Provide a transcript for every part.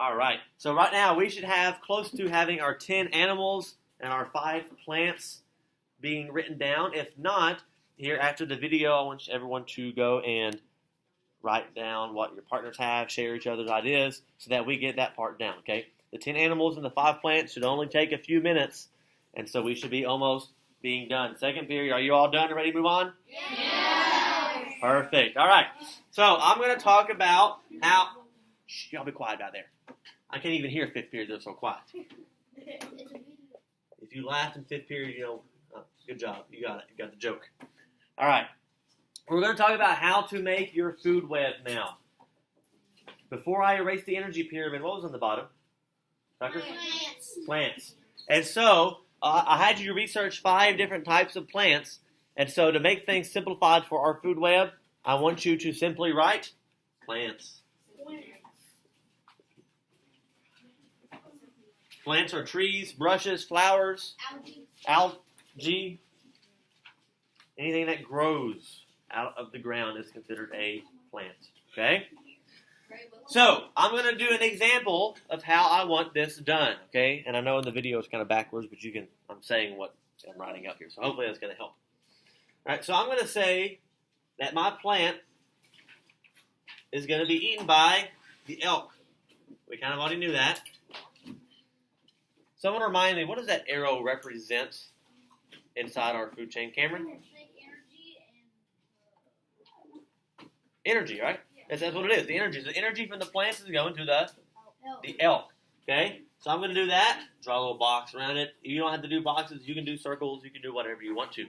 All right. So right now we should have close to having our 10 animals and our 5 plants being written down. If not, here after the video, I want everyone to go and write down what your partners have, share each other's ideas, so that we get that part down, okay? The 10 animals and the 5 plants should only take a few minutes, and so we should be almost being done. Second period, are you all done and ready to move on? Yes. Perfect. All right. So I'm going to talk about how... Shh, y'all be quiet out there. I can't even hear 5th period. They're so quiet. If you laughed in 5th period, good job. You got it. You got the joke. All right. We're going to talk about how to make your food web now. Before I erase the energy pyramid, what was on the bottom? Tucker? Plants. And so, I had you research 5 different types of plants. And so, to make things simplified for our food web, I want you to simply write plants. Plants are trees, brushes, flowers, algae. Anything that grows out of the ground is considered a plant. Okay? So, I'm going to do an example of how I want this done. Okay? And I know in the video it's kind of backwards, but I'm saying what I'm writing up here. So, hopefully that's going to help. All right, so I'm going to say that my plant is going to be eaten by the elk. We kind of already knew that. Someone remind me, what does that arrow represent inside our food chain? Cameron? Energy, right? That's what it is. The energy. The energy from the plants is going to the elk. Okay? So I'm going to do that. Draw a little box around it. You don't have to do boxes. You can do circles. You can do whatever you want to.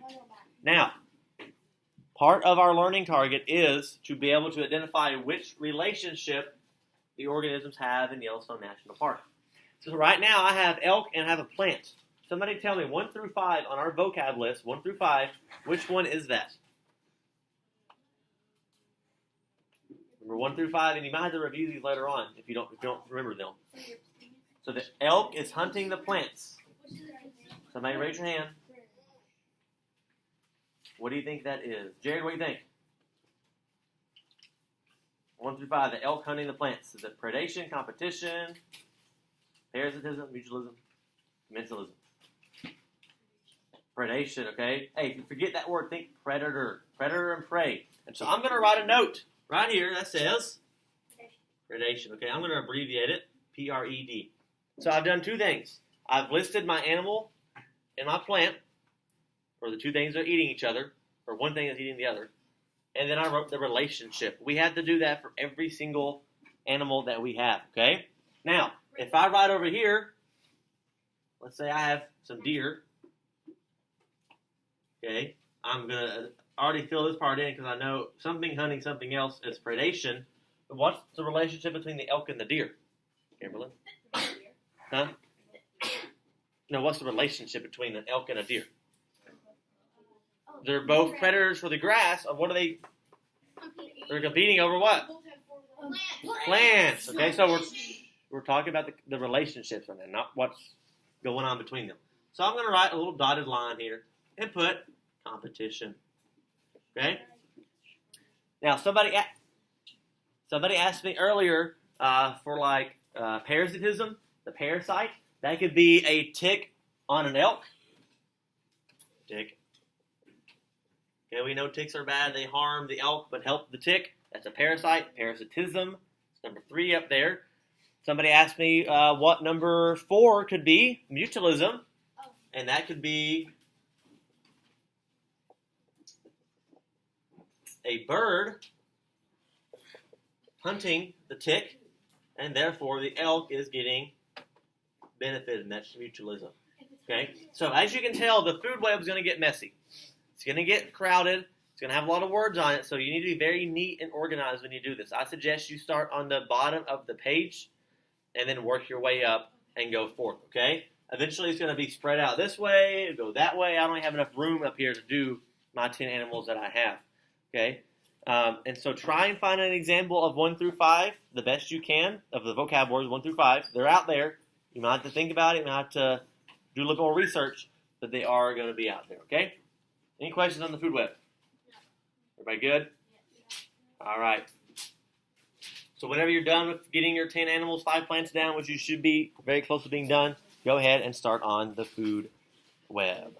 Now, part of our learning target is to be able to identify which relationship the organisms have in Yellowstone National Park. So right now I have elk and I have a plant. Somebody tell me 1 through 5 on our vocab list, 1 through 5, which one is that? Remember 1 through 5, and you might have to review these later on if you don't remember them. So the elk is hunting the plants. Somebody raise your hand. What do you think that is? Jared, what do you think? 1 through 5, the elk hunting the plants. Is it predation, competition, parasitism, mutualism, commensalism? Predation, okay? Hey, if you forget that word, think predator. Predator and prey. And so I'm going to write a note right here that says predation, okay? I'm going to abbreviate it, P-R-E-D. So I've done 2 things. I've listed my animal and my plant, or the 2 things are eating each other, or one thing is eating the other. And then I wrote the relationship. We have to do that for every single animal that we have, okay? Now, if I write over here, let's say I have some deer, okay? I'm going to already fill this part in because I know something hunting something else is predation. But what's the relationship between the elk and the deer? Kimberly? Huh? No, what's the relationship between an elk and a deer? They're both predators for the grass. Of what are they? They're competing over what? Plants. Okay, so we're talking about the relationships on that, not what's going on between them. So I'm going to write a little dotted line here and put competition. Okay. Now somebody asked me earlier for parasitism, the parasite. That could be a tick on an elk. Tick. Okay, we know ticks are bad. They harm the elk but help the tick. That's a parasite. Parasitism. It's number 3 up there. Somebody asked me what number 4 could be. Mutualism. And that could be a bird hunting the tick, and therefore the elk is getting benefited, and that's mutualism. Okay? So as you can tell, the food web is going to get messy. It's going to get crowded. It's going to have a lot of words on it, so you need to be very neat and organized when you do this. I suggest you start on the bottom of the page and then work your way up and go forth, okay? Eventually it's going to be spread out this way, go that way. I don't have enough room up here to do my 10 animals that I have, okay? And so try and find an example of 1 through 5, the best you can, of the vocab words 1 through 5. They're out there. You might have to think about it. You might have to do a little more research, but they are going to be out there, okay? Any questions on the food web? Everybody good? All right. So whenever you're done with getting your 10 animals, 5 plants down, which you should be very close to being done, go ahead and start on the food web.